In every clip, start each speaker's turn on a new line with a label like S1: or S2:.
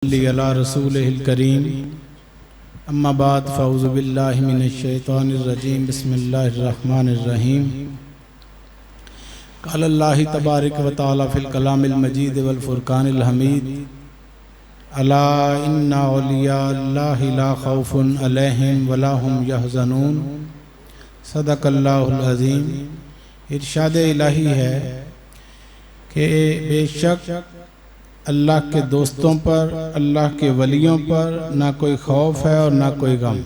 S1: अला रसूलिहिल करीम अम्मा बाद फ़ऊज़ु बिल्लाहि मिनश शैतानिर रजीम बिस्मिल्लाहिर रहमानिर रहीम। क़ाल अल्लाह तबारक व तआला फ़िल कलामिल मजीद वल फ़ुरक़ानिल हमीद अला इन्ना औलिया अल्लाहि ला खौफ़ुन अलैहिम वला हुम यहज़नून। सदक़ल्लाहुल अज़ीम। इरशाद इलाही है कि बेशक अल्लाह के दोस्तों पर, अल्लाह के वलियों पर ना कोई खौफ है और ना कोई गम।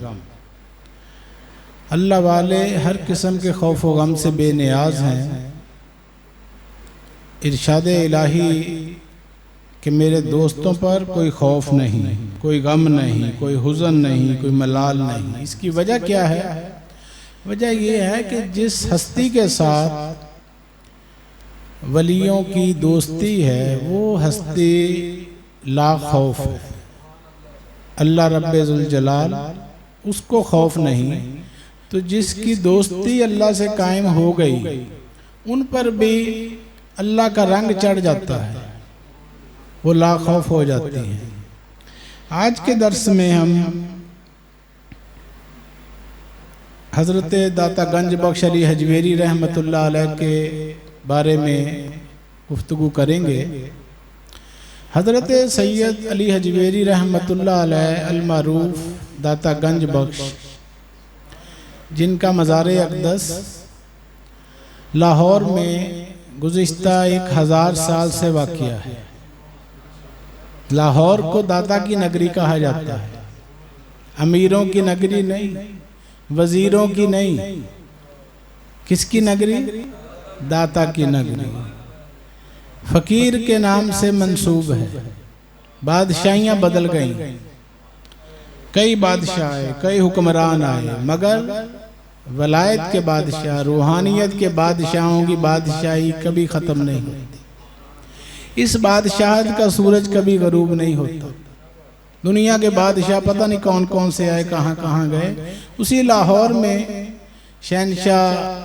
S1: अल्लाह वाले हर किस्म के खौफ व गम से बेनियाज हैं। इरशाद इलाही कि मेरे दोस्तों पर कोई खौफ नहीं, कोई गम नहीं, कोई हुज़न नहीं, कोई मलाल नहीं। इसकी वजह क्या है? वजह यह है कि जिस हस्ती के साथ वलियों की दोस्ती है वो हस्ती ला खौफ है। अल्लाह रब्बे ज़ुल जलाल, उसको खौफ नहीं। तो जिसकी दोस्ती अल्लाह से कायम हो गई उन पर भी अल्लाह का रंग चढ़ जाता है, वो ला खौफ हो जाती हैं। आज के दर्स में हम हज़रत दाता गंज बख्श अली हजवेरी रहमतुल्लाह अलैह के बारे में गुफ्तगू करेंगे। हज़रत सैयद अली हजवेरी रहमतुल्लाह अलैह अल मारूफ दाता गंज बख्श, जिनका मज़ार अक़दस लाहौर में गुज़िश्ता 1000 साल से वाक़िया है। लाहौर को दाता की नगरी कहा जाता है। अमीरों की नगरी नहीं, वज़ीरों की नहीं, किसकी नगरी? दाता की नगरी। फ़कीर के नाम से मंसूब है। बादशाहियाँ बदल गईं, कई बादशाह आए, कई हुक्मरान आए, मगर वलायत के बादशाह, रूहानियत के बादशाहों की बादशाही कभी ख़त्म नहीं होती। इस बादशाहत का सूरज कभी गरूब नहीं होता। दुनिया के बादशाह पता नहीं कौन कौन से आए, कहाँ कहाँ गए। उसी लाहौर में शहनशाह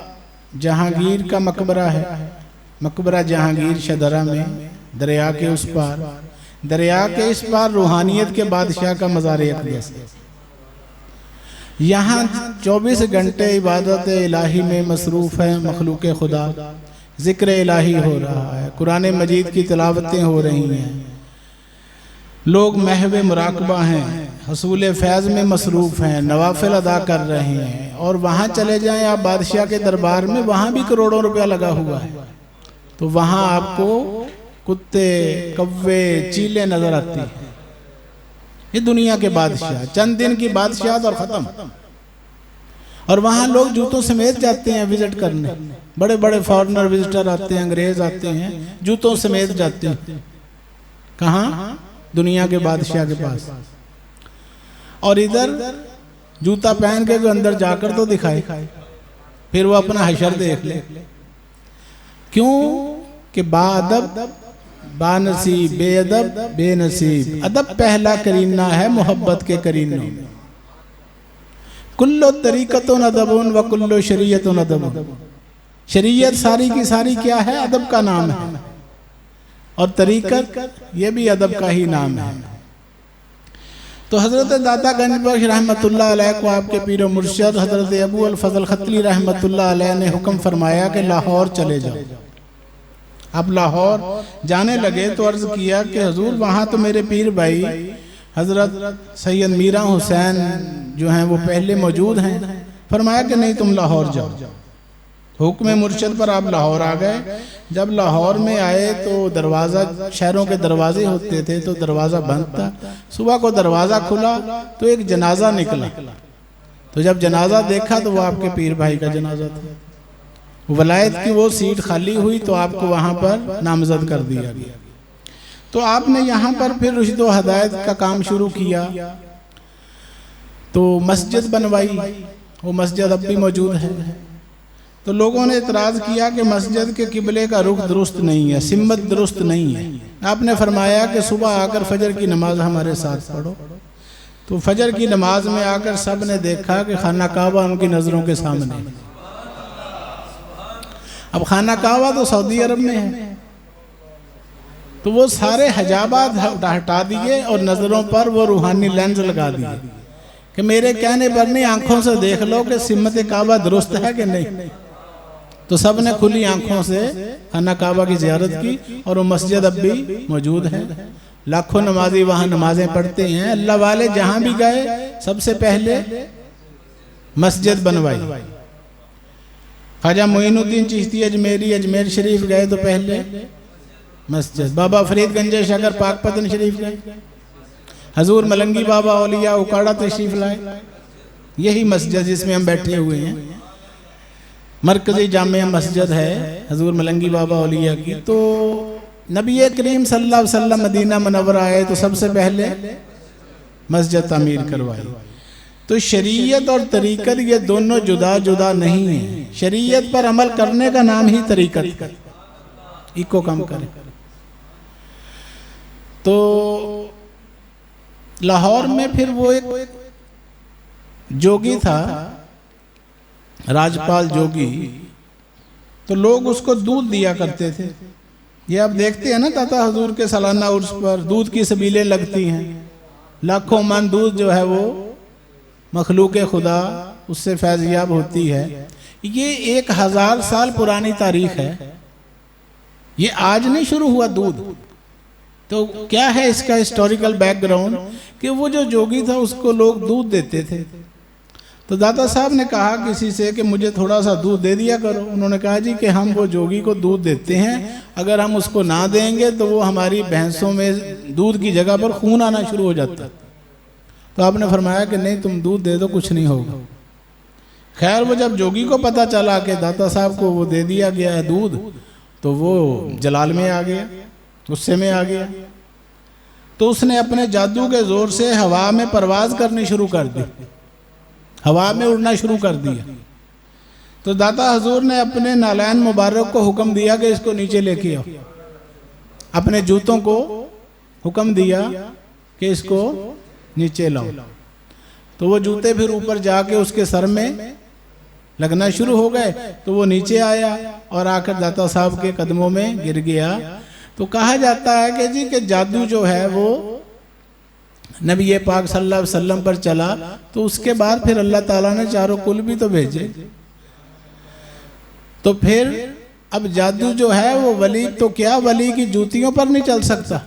S1: जहांगीर का मकबरा है। मकबरा जहांगीर शदरा में, दरिया के उस पार, दरिया के इस पार रूहानियत के बादशाह का मज़ार अक़दस है। यहाँ 24 घंटे इबादत इलाही में मसरूफ़ है मखलूक खुदा। ज़िक्र इलाही हो रहा है, कुरान मजीद की तिलावतें हो रही हैं, लोग महवे मुराकबा हैं, हसूल फैज़ में मसरूफ़ हैं, नवाफिल अदा कर रहे हैं। और वहाँ चले जाएं आप बादशाह के दरबार में, वहाँ भी करोड़ों रुपया लगा हुआ है। तो वहाँ आपको कुत्ते, कव्वे, चीलें नज़र आती हैं। ये दुनिया के बादशाह, चंद दिन की बादशाहत और ख़त्म। और वहाँ लोग जूतों समेत जाते हैं विजिट करने। बड़े बड़े फॉरेनर विजिटर आते हैं, अंग्रेज़ आते हैं, जूतों समेत जाते हैं। कहाँ? दुनिया के बादशाह के पास। और इधर जूता पहन के अंदर जाकर तो दिखाए, फिर वो अपना हशर देख ले। क्यों कि बाअदब बानसीब, बेअदब बेनसीब। अदब पहला करीना है मोहब्बत के करीनों में। कुल्लो तरीक़तुन अदबुन व कुल्लो शरीयतुन अदबुन। शरीयत सारी की सारी क्या है? अदब का नाम है। और तरीक़त ये भी अदब का ही नाम है। तो हज़रत दाता गंज बख्श रहमतुल्लाह अलैह को आपके पीर मुर्शिद हज़रत अबू अल फज़ल खतली रहमतुल्लाह अलैह ने हुक्म फरमाया कि लाहौर चले जाओ। अब लाहौर जाने लगे तो अर्ज़ किया कि हुज़ूर वहाँ तो मेरे पीर भाई हज़रत सैयद मीरा हुसैन जो हैं वो पहले मौजूद हैं। फरमाया कि नहीं, तुम लाहौर जाओ। हुक्म मुर्शिद पर आप लाहौर आ गए। जब लाहौर में आए तो दरवाज़ा, शहरों के दरवाजे होते थे तो दरवाज़ा बंद था। सुबह को दरवाज़ा खुला तो एक जनाजा निकला। तो जब जनाजा देखा तो वो आपके पीर भाई का जनाजा था। वलायत की वो सीट खाली हुई तो आपको वहाँ पर नामजद कर दिया गया। तो आपने यहाँ पर फिर रुश्द व हदायत का काम शुरू किया। तो मस्जिद बनवाई, वो मस्जिद अब भी मौजूद है। तो लोगों ने इतराज़ किया कि मस्जिद के किबले का रुख दुरुस्त नहीं है, सिमत दुरुस्त नहीं है। आपने फरमाया कि सुबह आकर फजर की नमाज हमारे साथ पढ़ो। तो फजर की नमाज में आकर सब ने देखा कि खाना काबा उनकी नज़रों के सामने। अब खाना काबा तो सऊदी अरब में है, तो वो सारे हजाबात हटा दिए और नज़रों पर वो रूहानी लेंस लगा दिए कि मेरे कहने पर नहीं, आंखों से देख लो कि सिमत काबा दुरुस्त है कि नहीं। तो सब ने खुली आंखों से खाना काबा की ज़ियारत की और वो मस्जिद अब भी मौजूद है। लाखों नमाजी वहाँ नमाजें पढ़ते हैं। अल्लाह वाले जहाँ भी गए सबसे पहले मस्जिद बनवाई। ख्वाजा मोइनुद्दीन चिश्ती अजमेरी अजमेर शरीफ गए तो पहले मस्जिद। बाबा फरीद गंजेश अगर पाकपतन शरीफ गए, हजूर मलंगी बाबा औलिया उकाड़ा तशरीफ लाए, यही मस्जिद जिसमें हम बैठे हुए हैं मरकजी जामिया मस्जिद है हजूर मलंगी बाबा औलिया की। तो नबी करीम सल्लल्लाहु अलैहि वसल्लम मदीना मुनव्वरा आए तो सबसे पहले मस्जिद तामीर करवाई। तो शरीयत और तरीकत ये दोनों जुदा जुदा नहीं है। शरीयत पर अमल करने का नाम ही तरीकत, इको कम करें। तो लाहौर में फिर वो एक जोगी था, राजपाल जोगी, तो लोग उसको दूध दिया करते थे। ये आप देखते हैं ना दाता हजूर के सालाना उर्स पर दूध की सबीलें लगती हैं। लाखों मन दूध जो है वो मखलूक खुदा उससे फैज़याब होती है। ये 1000 साल पुरानी तारीख है, ये आज नहीं शुरू हुआ दूध। तो क्या है इसका हिस्टोरिकल बैकग्राउंड कि वो जो जोगी था उसको लोग दूध देते थे। तो दादा साहब ने कहा किसी से कि मुझे थोड़ा सा दूध दे दिया करो। उन्होंने कहा जी कि हम वो जोगी को दूध देते हैं, अगर हम उसको ना देंगे तो वो हमारी भैंसों में दूध की जगह पर खून आना शुरू हो जाता। तो आपने फरमाया कि नहीं, तुम दूध दे दो, कुछ नहीं होगा। खैर वो जब जोगी को पता चला कि दाता साहब को वो दे दिया गया है दूध, तो वो जलाल में आ गया, गुस्से में आ गया। तो उसने अपने जादू के जोर से हवा में परवाज करनी शुरू कर दी, हवा में उड़ना शुरू कर दिया। तो दाता हजूर ने अपने नालैन मुबारक को हुक्म दिया कि इसको नीचे लेके आओ। अपने जूतों को हुक्म दिया कि इसको नीचे लाओ। तो वो जूते फिर ऊपर जाके उसके सर में लगना शुरू हो गए। तो वो नीचे आया और आकर दाता साहब के कदमों में गिर गया। तो कहा जाता है कि जी कि जादू जो है वो नबी पाक सल्लल्लाहु अलैहि वसल्लम पर चला, तो उसके बाद फिर अल्लाह ताला ने चारों कुल भी तो भेजे। तो फिर अब जादू जो है वो वली तो क्या, वली की जूतियों पर नहीं चल सकता।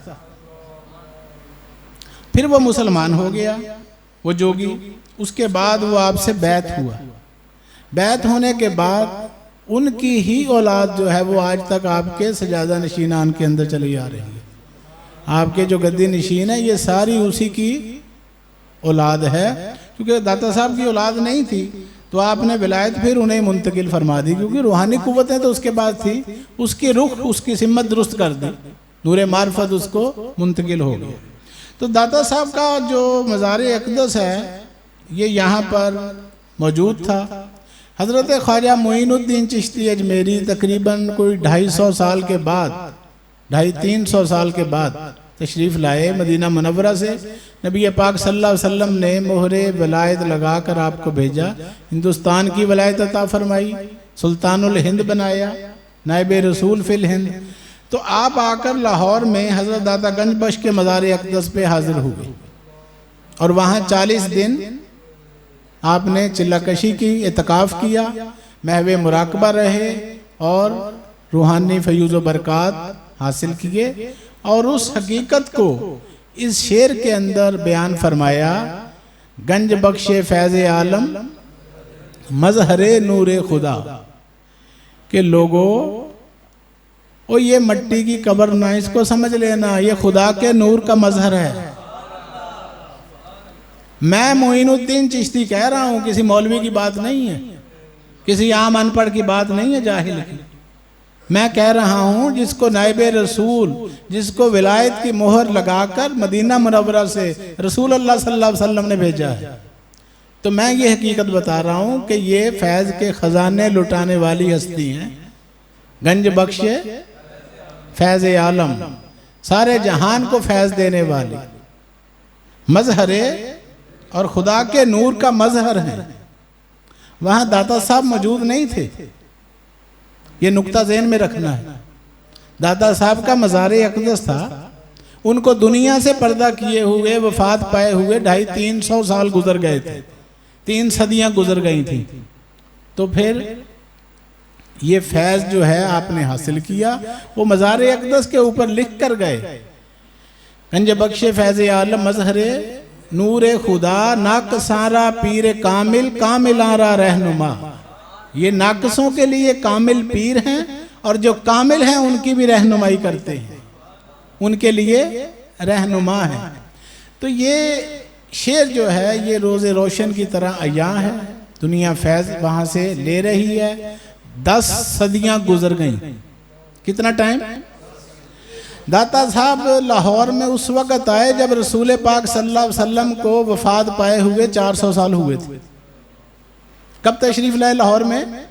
S1: फिर वो मुसलमान हो गया वो जोगी। उसके बाद वो आपसे बैत हुआ। बैत होने के बाद उनकी ही औलाद जो है वो आज तक आपके सजादा नशीनान के अंदर चली आ रही है। आपके जो गद्दी नशीन है ये सारी उसी की औलाद है। क्योंकि दाता साहब की औलाद नहीं थी तो आपने विलायत फिर उन्हें मुंतकिल फरमा दी, क्योंकि रूहानी कुव्वतें तो उसके बाद थी। उसकी रुख उसकी सिम्मत दुरुस्त कर दी, नूरे मार्फत उसको मुंतकिल हो गया। तो दाता साहब का जो मज़ार अक़दस है ये यहाँ पर मौजूद था। हज़रत ख्वाजा मोइनुद्दीन चिश्ती अजमेरी तकरीबन कोई 250 साल के बाद, 250-300 साल के बाद तशरीफ़ लाए मदीना मुनव्वरा से। नबी पाक सल्लल्लाहु अलैहि वसल्लम ने मोहरे वलायत लगा कर आपको भेजा, हिंदुस्तान की वलायत अता फरमाई, सुल्तानुल हिंद बनाया, नायब रसूल फिल हिंद। तो आप आकर लाहौर में हज़रत दाता गंज बख्श के मज़ार अक़दस पे हाजिर हुए और वहाँ 40 दिन आपने चिल्लाकशी की, इत्काफ़ किया, महवे मुराकबा रहे और रूहानी फयूज़ व बरक़ात हासिल किए। और उस हकीकत को इस शेर के अंदर बयान फरमाया, गंज बख्शे फैज़ आलम मज़हरे नूरे खुदा के लोगों, और ये मट्टी की कब्र ना इसको समझ लेना, ये खुदा के नूर का मजहर है। मैं मोइनुद्दीन चिश्ती कह रहा हूँ, किसी मौलवी की बात नहीं है, किसी आम अनपढ़ की बात नहीं है, जाहिल की। मैं कह रहा हूँ जिसको नायब रसूल, जिसको विलायत की मोहर लगाकर मदीना मुनव्वरा से रसूल अल्लाह सल्लल्लाहु अलैहि वसल्लम ने भेजा है। तो मैं ये हकीकत बता रहा हूँ कि ये फैज़ के ख़जाने लुटाने वाली हस्ती हैं। गंज बख्शे फैज़ आलम, सारे जहान को फैज़ देने वाली, मजहरे और खुदा के नूर का मजहर है। वहाँ दाता साहब मौजूद नहीं थे, ये नुक्ता ज़हन में रखना है। दाता साहब का मज़ार अक़दस था, उनको दुनिया से पर्दा किए हुए वफात पाए हुए 250-300 साल गुजर गए थे, 3 सदियां गुजर गई थी। तो फिर ये फैज़ जो है आपने हासिल किया, वो मज़ार अक़दस के ऊपर लिख कर गए, गंज बख्शे फैज़ आलम मजहरे नूर खुदा नाकसारा पीर कामिल कामिलारा रहनुमा। ये नाकसों के लिए कामिल पीर हैं और जो कामिल हैं उनकी भी रहनुमाई करते हैं, उनके लिए रहनुमा है। तो ये शेर जो है ये रोज़े रोशन की तरह अया है। दुनिया फैज़ वहाँ से ले रही है। 10 सदियाँ गुजर गई। कितना टाइम? दाता साहब लाहौर में उस वक़्त आए जब रसूल पाक सल्लल्लाहु अलैहि वसल्लम को वफ़ात पाए हुए 400 साल हुए थे। कब तशरीफ़ लाए लाहौर में?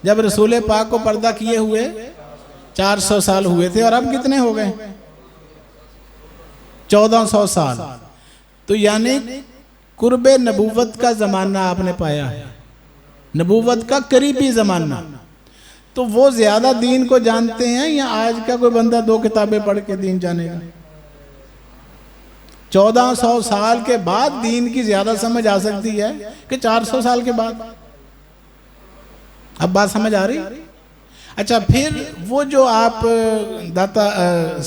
S1: जब रसूल पाक को पर्दा किए हुए 400 साल हुए थे। और अब कितने हो गए? 1400 साल। तो यानी कुर्बे नबूवत का ज़माना आपने पाया है, नबूवत का करीबी ज़माना। तो वो ज़्यादा दीन को जानते हैं या आज का कोई बंदा 2 किताबें पढ़ के दीन जानेगा? 1400 साल के बाद दीन की ज़्यादा समझ आ सकती है कि 400 साल के बाद। अब बात समझ आ रही? अच्छा, फिर वो जो आप दाता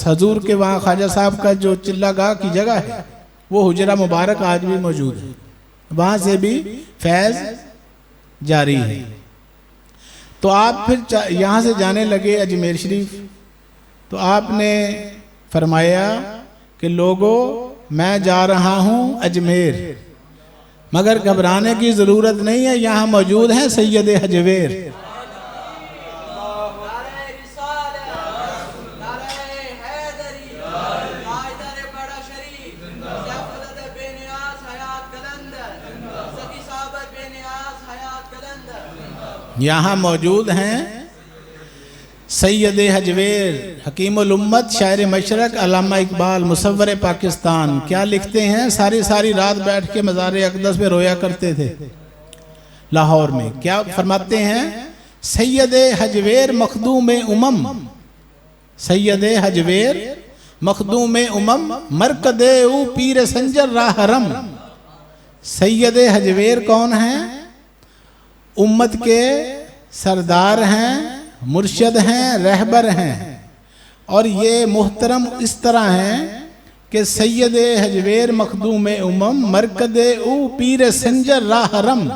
S1: हजूर के वहाँ ख्वाजा साहब का जो चिल्लागाह की जगह है, वो हुजरा मुबारक आज भी मौजूद है, वहाँ से भी फैज़ जारी है। तो आप फिर यहाँ से जाने लगे अजमेर शरीफ। तो आपने फरमाया कि लोगों, मैं जा रहा हूँ अजमेर, मगर घबराने की ज़रूरत नहीं है, यहाँ मौजूद है सैयद हजवेर। यहाँ मौजूद हैं सैयद हजवेर, हकीमुल उम्मत, शायर मशरक, अल्लामा इकबाल, मुसव्वर पाकिस्तान। क्या लिखते हैं? सारी सारी रात बैठ के मज़ार अक़दस पे रोया करते थे लाहौर में। क्या फरमाते हैं? सैयद हजवेर मखदूम उमम, सैयद हजवेर मखदूम उमम, मरकदे ऊ पीर संजर राहरम। सैयद हजवेर कौन है? उम्मत के सरदार हैं, मुर्शद हैं, रहबर हैं। और ये मुहतरम इस तरह हैं कि सैयद हजवेर मखदूम उमम, मरकदे ऊ पीर संजर राहरम,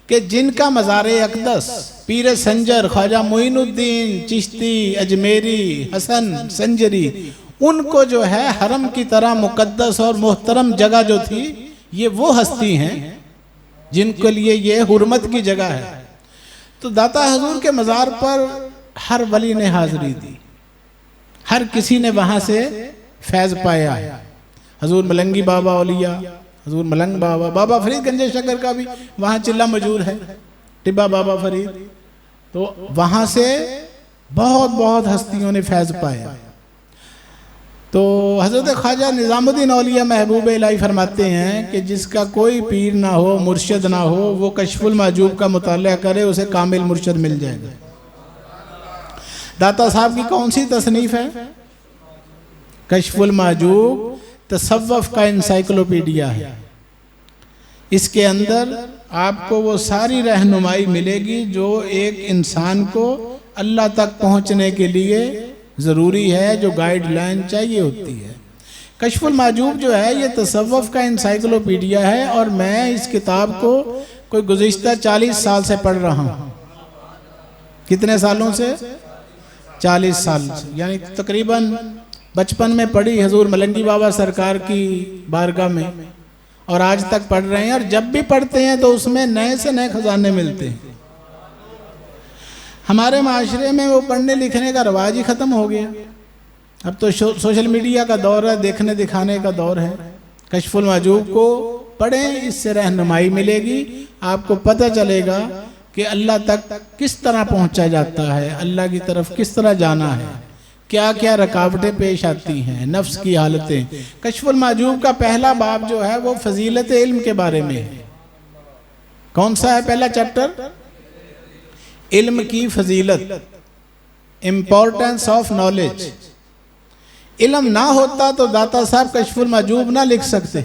S1: कि जिनका मज़ार अक़दस पीर संजर ख्वाजा मोइनुद्दीन चिश्ती अजमेरी हसन संजरी, उनको जो है हरम की तरह मुक़द्दस और मुहतरम जगह जो थी, ये वो हस्ती हैं जिनके लिए ये हुर्मत की जगह है। तो दाता हजूर के मज़ार पर हर वली ने हाज़िरी दी, हर किसी ने वहाँ से फैज़ पाया है। हजूर मलंगी बाबा औलिया, हजूर मलंग बाबा, बाबा फरीद गंजे शकर का भी वहाँ चिल्ला मौजूद है, टिब्बा बाबा फरीद। तो वहाँ से बहुत बहुत हस्तियों ने फैज़ पाया। तो हज़रत ख्वाजा निज़ामुद्दीन औलिया महबूब इलाही फरमाते हैं कि जिसका कोई पीर ना हो, मुर्शद ना हो, वो कश्फुल माजूब का मुताला करे, उसे कामिल मुर्शद मिल जाएगा। दाता साहब की कौन सी तसनीफ़ है? कश्फुल माजूब तसव्वुफ़ का इंसाइक्लोपीडिया है। इसके अंदर आपको वो सारी रहनुमाई मिलेगी जो एक इंसान को अल्लाह तक पहुँचने के लिए ज़रूरी है, जो गाइडलाइन चाहिए होती है। कश्फुल माजूब जो है ये तसव्वुफ़ का इंसाइक्लोपीडिया है। और मैं इस किताब को कोई गुज़िश्ता 40 साल से पढ़ रहा हूँ। कितने सालों से? 40 साल से, यानी तकरीबन बचपन में पढ़ी हजूर मलंगी बाबा सरकार की बारगाह में, और आज तक पढ़ रहे हैं। और जब भी पढ़ते हैं तो उसमें नए से नए खजाने मिलते हैं। हमारे माशरे में वो पढ़ने लिखने का रवाज ही ख़त्म हो गया। अब तो सोशल मीडिया का दौर है, देखने दिखाने का दौर है। कश्फुल माजूब को पढ़ें, इससे रहनुमाई मिलेगी, आपको पता चलेगा कि अल्लाह तक किस तरह पहुंचा जाता है, अल्लाह की तरफ किस तरह जाना है, क्या क्या रुकावटें पेश आती हैं, नफ्स की हालतें। कश्फुल माजूब का पहला बाब जो है वो फजीलत इल्म के बारे में है। कौन सा है पहला चैप्टर? इल्म की फजीलत। Importance of knowledge. इल्म ना होता तो दाता साहब कश्फुल मजूब ना लिख सकते।